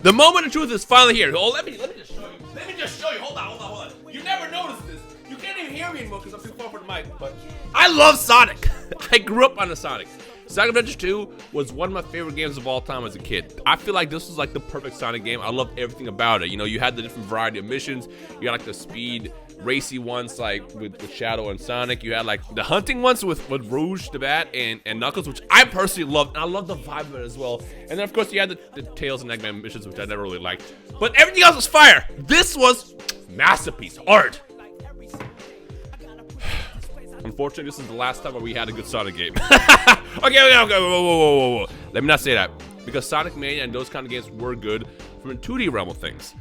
The moment of truth is finally here. Oh, let me just show you. Let me just show you. Hold on. You never noticed this. You can't even hear me anymore because I'm too far from the mic. But I love Sonic. I grew up on the Sonic. Sonic Adventure 2 was one of my favorite games of all time as a kid. I feel like this was like the perfect Sonic game. I loved everything about it. You know, you had the different variety of missions. You had like the speed, racy ones like with Shadow and Sonic. You had like the hunting ones with Rouge the Bat and Knuckles, which I personally loved. And I love the vibe of it as well. And then of course you had the Tails and Eggman missions, which I never really liked. But everything else was fire. This was masterpiece art. Unfortunately, this is the last time where we had a good Sonic game. Okay, whoa. Let me not say that. Because Sonic Mania and those kind of games were good from a 2D realm of things.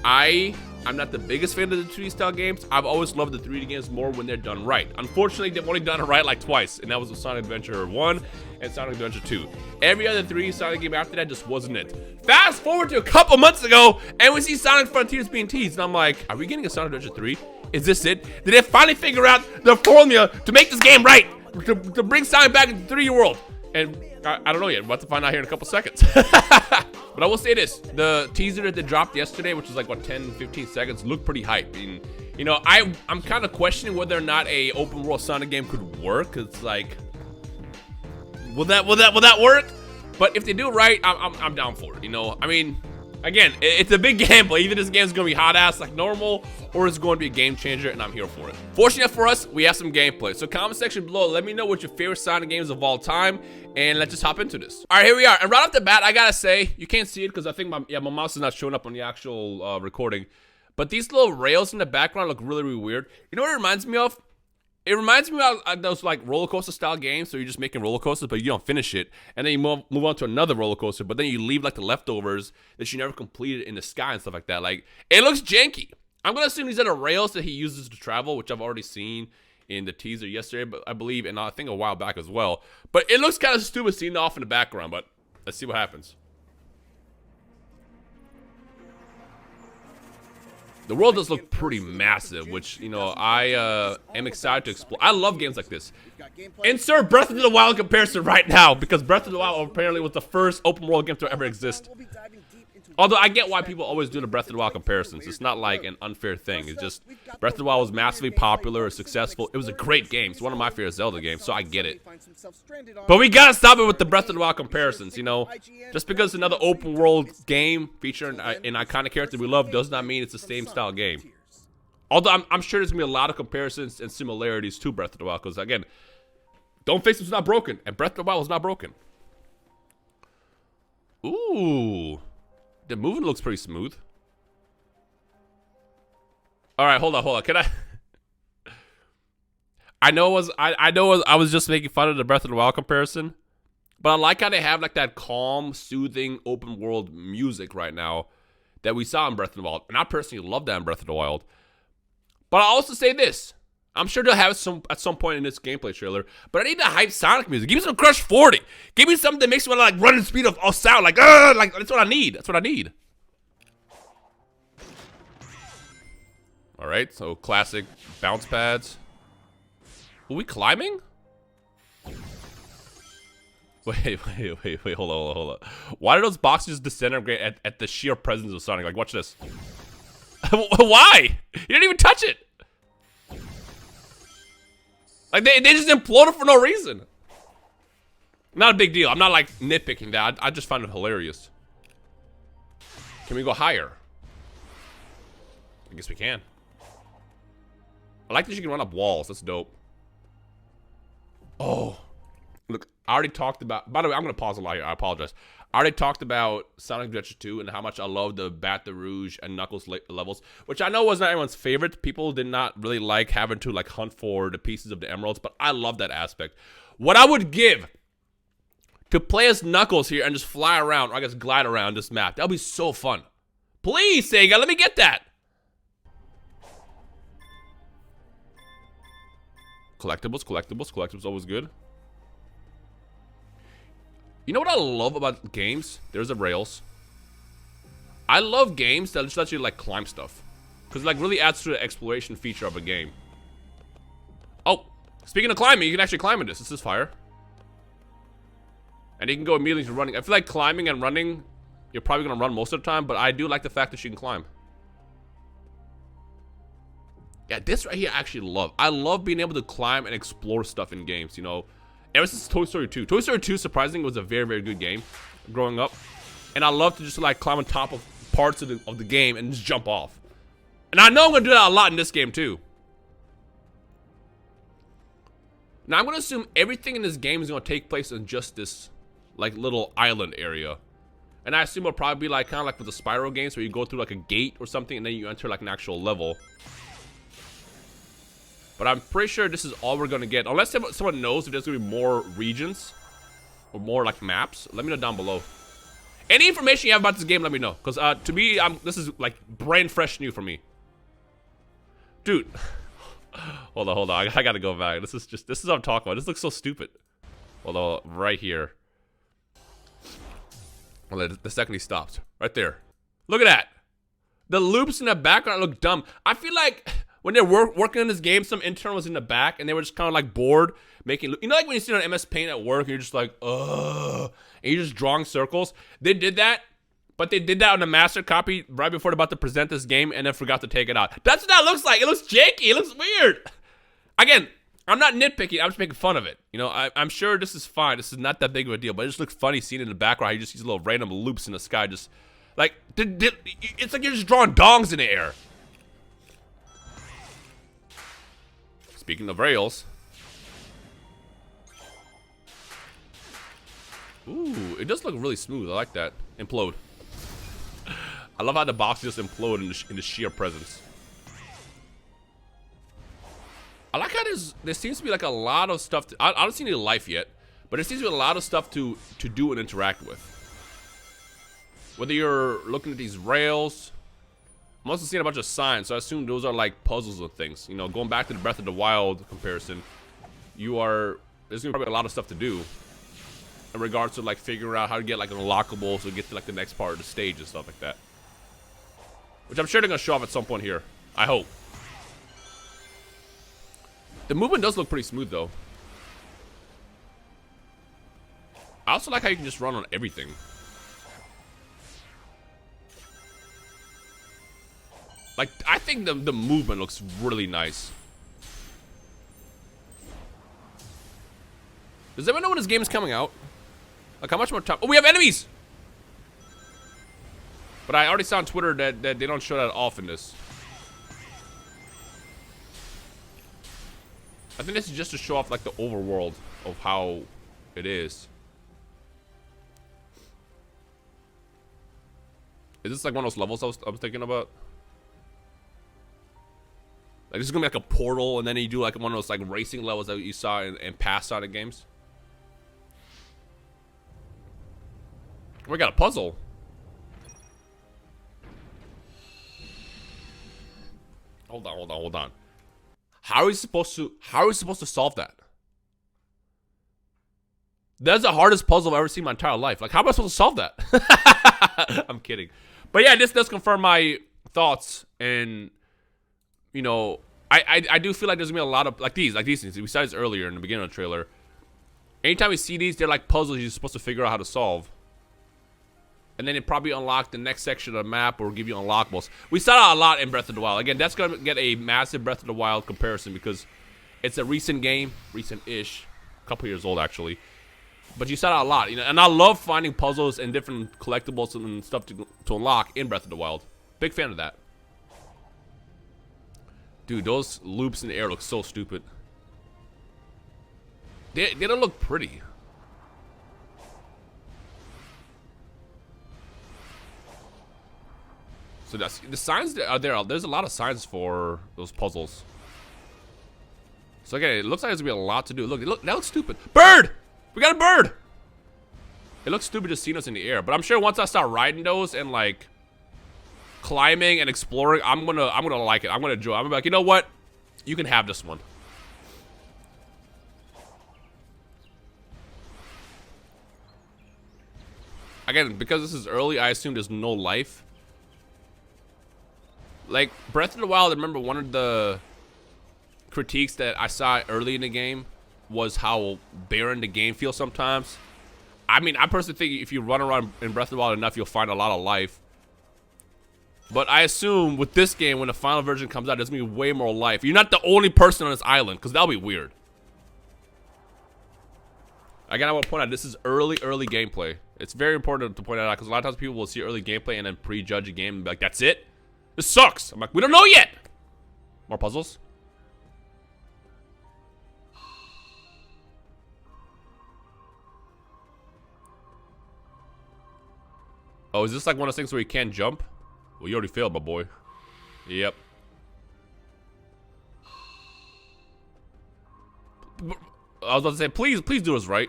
I'm not the biggest fan of the 2D style games. I've always loved the 3D games more when they're done right. Unfortunately, they've only done it right like twice, and that was with Sonic Adventure 1 and Sonic Adventure 2. Every other 3D Sonic game after that just wasn't it. Fast forward to a couple months ago, and we see Sonic Frontiers being teased, and I'm like, are we getting a Sonic Adventure 3? Is this it? Did they finally figure out the formula to make this game right? To bring Sonic back into the 3D world? And I don't know yet. We're about to find out here in a couple seconds. But I will say this. The teaser that they dropped yesterday, which was like, what, 10, 15 seconds, looked pretty hype. And, you know, I'm kind of questioning whether or not a open world Sonic game could work. It's like, will that work? But if they do it right, I'm down for it, you know? I mean, again, it's a big gamble. Either this game's gonna be hot ass like normal, or it's going to be a game changer, and I'm here for it. Fortunately for us, we have some gameplay. So comment section below, let me know what your favorite Sonic games of all time, and let's just hop into this. All right, here we are. And right off the bat, I gotta say, you can't see it because I think my mouse is not showing up on the actual recording, but these little rails in the background look really, really weird. You know what it reminds me of? It reminds me of those like roller coaster style games, so you're just making roller coasters, but you don't finish it, and then you move on to another roller coaster, but then you leave like the leftovers that you never completed in the sky and stuff like that. Like, it looks janky. I'm gonna assume these are the rails that he uses to travel, which I've already seen in the teaser yesterday, but I believe, and I think a while back as well. But it looks kind of stupid seeing it off in the background, but let's see what happens. The world does look pretty massive, which, you know, I am excited to explore. I love games like this. Insert Breath of the Wild comparison right now, because Breath of the Wild apparently was the first open world game to ever exist. Although I get why people always do the Breath of the Wild comparisons. It's not like an unfair thing. It's just Breath of the Wild was massively popular, successful. It was a great game. It's one of my favorite Zelda games, so I get it. But we gotta stop it with the Breath of the Wild comparisons, you know? Just because it's another open world game featuring an iconic character we love does not mean it's the same style game. Although I'm sure there's gonna be a lot of comparisons and similarities to Breath of the Wild, because again, Don't Fix It's not broken, and Breath of the Wild was not broken. Ooh. The movement looks pretty smooth. All right, hold on. Can I? I was just making fun of the Breath of the Wild comparison, but I like how they have like that calm, soothing, open world music right now that we saw in Breath of the Wild, and I personally love that in Breath of the Wild. But I'll also say this: I'm sure they'll have some at some point in this gameplay trailer, but I need the hype Sonic music. Give me some Crush 40. Give me something that makes me want to like run and speed of sound. Like that's what I need. That's what I need. All right, so classic bounce pads. Are we climbing? Wait, hold on. Why do those boxes just disintegrate at the sheer presence of Sonic? Like, watch this. Why? You didn't even touch it. Like, they just imploded for no reason. Not a big deal. I'm not, like, nitpicking that. I just find it hilarious. Can we go higher? I guess we can. I like that you can run up walls. That's dope. Oh. Look, I already talked about... By the way, I'm going to pause a lot here. I apologize. I already talked about Sonic Adventure 2 and how much I love the Bat the Rouge and Knuckles levels, which I know was not everyone's favorite. People did not really like having to like hunt for the pieces of the emeralds, but I love that aspect. What I would give to play as Knuckles here and just fly around, or I guess glide around this map, that would be so fun. Please, Sega, let me get that. Collectibles always good. You know what I love about games? There's the rails. I love games that just let you like climb stuff, because it like really adds to the exploration feature of a game. Oh, speaking of climbing, you can actually climb in this. This is fire. And you can go immediately to running. I feel like climbing and running you're probably gonna run most of the time, but I do like the fact that you can climb. Yeah, this right here I actually love. I love being able to climb and explore stuff in games, you know. Ever since Toy Story 2. Toy Story 2, surprisingly, was a very, very good game growing up. And I love to just, like, climb on top of parts of the game and just jump off. And I know I'm going to do that a lot in this game, too. Now, I'm going to assume everything in this game is going to take place in just this, like, little island area. And I assume it'll probably be, like, kind of like with the Spyro games where you go through, like, a gate or something and then you enter, like, an actual level. But I'm pretty sure this is all we're going to get. Unless someone knows if there's going to be more regions or more, like, maps. Let me know down below. Any information you have about this game, let me know. Because to me, this is, like, brand fresh new for me. Dude. Hold on. I got to go back. This is what I'm talking about. This looks so stupid. Hold on. Right here. Well, the second he stopped. Right there. Look at that. The loops in the background look dumb. I feel like when they're working on this game, some intern was in the back and they were just kind of like bored making, you know, like when you sit on MS Paint at work and you're just like, ugh, and you're just drawing circles. They did that, but they did that on the master copy right before they're about to present this game and then forgot to take it out. That's what that looks like. It looks janky. It looks weird. Again, I'm not nitpicking. I'm just making fun of it. You know, I'm sure this is fine. This is not that big of a deal, but it just looks funny seeing in the background. You just see these little random loops in the sky. Just like, it's like you're just drawing dongs in the air. Speaking of rails. Ooh, it does look really smooth. I like that. Implode. I love how the boxes just implode in the sheer presence. I like how there seems to be like a lot of stuff. I don't see any life yet, but there seems to be a lot of stuff to do and interact with. Whether you're looking at these rails, I'm also seeing a bunch of signs, so I assume those are like puzzles and things. You know, going back to the Breath of the Wild comparison, there's gonna be probably a lot of stuff to do in regards to like figuring out how to get like unlockables to get to like the next part of the stage and stuff like that. Which I'm sure they're gonna show off at some point here. I hope. The movement does look pretty smooth though. I also like how you can just run on everything. Like, I think the movement looks really nice. Does anyone know when this game is coming out? Like, how much more time? Oh, we have enemies! But I already saw on Twitter that they don't show that off in this. I think this is just to show off, like, the overworld of how it is. Is this, like, one of those levels I was thinking about? Like, this is gonna be like a portal, and then you do like one of those like racing levels that you saw in past Sonic games. We got a puzzle. Hold on. How are we supposed to solve that? That's the hardest puzzle I've ever seen in my entire life. Like, how am I supposed to solve that? I'm kidding. But yeah, this does confirm my thoughts, and you know, I do feel like there's gonna be a lot of like these things. We saw this earlier in the beginning of the trailer. Anytime we see these, they're like puzzles you're supposed to figure out how to solve. And then it probably unlock the next section of the map or give you unlockables. We saw that a lot in Breath of the Wild. Again, that's gonna get a massive Breath of the Wild comparison because it's a recent game, recent-ish, a couple years old actually. But you saw that a lot, you know. And I love finding puzzles and different collectibles and stuff to unlock in Breath of the Wild. Big fan of that. Dude, those loops in the air look so stupid. They don't look pretty. So that's, the signs that are there. There's a lot of signs for those puzzles. So again, it looks like there's gonna be a lot to do. Look, that looks stupid. Bird! We got a bird! It looks stupid just seeing us in the air, but I'm sure once I start riding those and like climbing and exploring, I'm gonna like it. I'm gonna enjoy it. I'm gonna be like, you know what? You can have this one. Again, because this is early, I assume there's no life. Like, Breath of the Wild, I remember one of the critiques that I saw early in the game was how barren the game feels sometimes. I mean, I personally think if you run around in Breath of the Wild enough, you'll find a lot of life. But I assume with this game, when the final version comes out, there's gonna be way more life. You're not the only person on this island, because that'll be weird. Again, I want to point out, this is early gameplay. It's very important to point that out, because a lot of times people will see early gameplay and then prejudge a game and be like, that's it? This sucks. I'm like, we don't know yet. More puzzles? Oh, is this like one of those things where you can't jump? Well, you already failed, my boy. Yep. I was about to say, please do this right.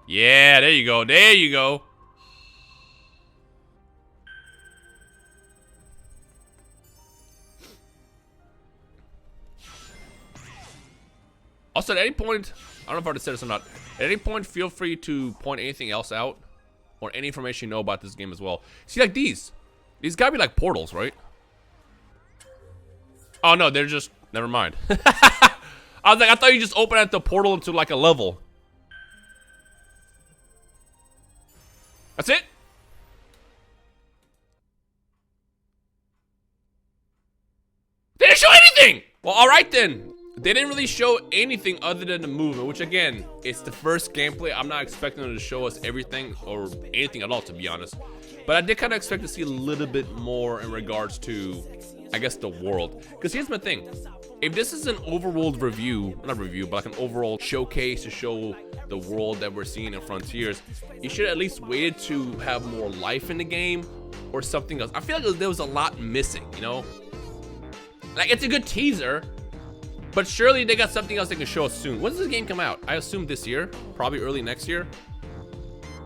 Yeah, there you go. There you go. Also, at any point, I don't know if I already said this or not. At any point, feel free to point anything else out or any information you know about this game as well. See, like these gotta be like portals, right? Oh no, they're just, never mind. I was like, I thought you just opened at the portal into like a level. That's it? They didn't show anything! Well, alright then. They didn't really show anything other than the movement, which again, it's the first gameplay. I'm not expecting them to show us everything or anything at all, to be honest. But I did kind of expect to see a little bit more in regards to, I guess, the world. Because here's my thing. If this is an overworld review, not review, but like an overall showcase to show the world that we're seeing in Frontiers, you should at least wait to have more life in the game or something else. I feel like there was a lot missing, you know? Like, it's a good teaser, but surely they got something else they can show us soon. When does this game come out? I assume this year, probably early next year.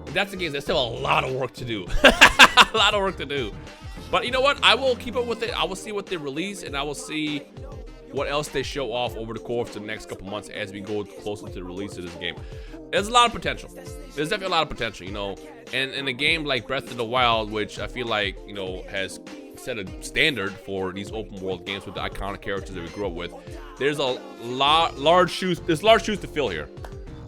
If that's the case, there's still a lot of work to do. A lot of work to do. But you know what? I will keep up with it. I will see what they release, and I will see what else they show off over the course of the next couple months as we go closer to the release of this game. There's a lot of potential. There's definitely a lot of potential, you know. And in a game like Breath of the Wild, which I feel like, you know, has set a standard for these open world games with the iconic characters that we grew up with, there's a large shoes to fill here.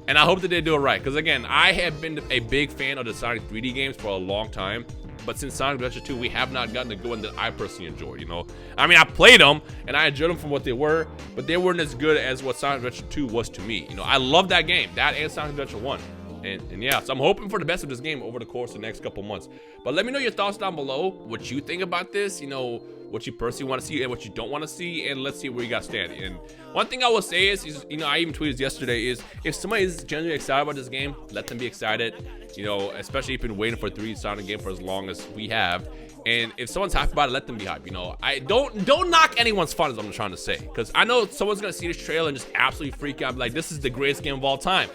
And I hope that they do it right, because again, I have been a big fan of the Sonic 3D games for a long time, but since Sonic Adventure 2, we have not gotten a good one that I personally enjoy, you know? I mean, I played them, and I enjoyed them for what they were, but they weren't as good as what Sonic Adventure 2 was to me. You know, I love that game, that and Sonic Adventure 1. And yeah, so I'm hoping for the best of this game over the course of the next couple months. But let me know your thoughts down below, what you think about this, you know, what you personally want to see and what you don't want to see, and let's see where you guys stand. And one thing I will say is, you know, I even tweeted yesterday, is if somebody is genuinely excited about this game, let them be excited, you know, especially if you've been waiting for a 3D Sonic game for as long as we have. And if someone's hyped about it, let them be hyped, you know. I don't knock anyone's fun, is what I'm trying to say, because I know someone's gonna see this trailer and just absolutely freak out, like, this is the greatest game of all time.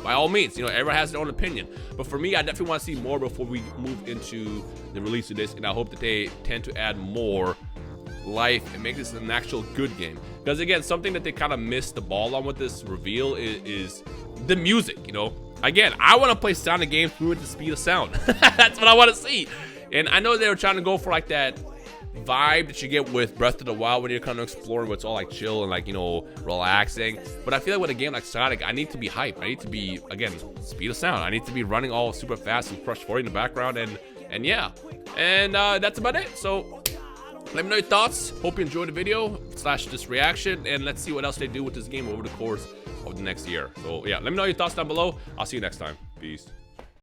By all means, you know, everyone has their own opinion. But for me, I definitely want to see more before we move into the release of this. And I hope that they tend to add more life and make this an actual good game. Because again, something that they kind of missed the ball on with this reveal is the music, you know. Again, I want to play Sonic games with the speed of sound. That's what I want to see. And I know they were trying to go for like that vibe that you get with Breath of the Wild when you're kind of exploring, where it's all like chill and like, you know, relaxing. But I feel like with a game like Sonic, I need to be hyped. I need to be, again, speed of sound. I need to be running all super fast and Crush 40 in the background, and yeah. And that's about it. So let me know your thoughts. Hope you enjoyed the video / this reaction, and let's see what else they do with this game over the course of the next year. So yeah, let me know your thoughts down below. I'll see you next time. Peace.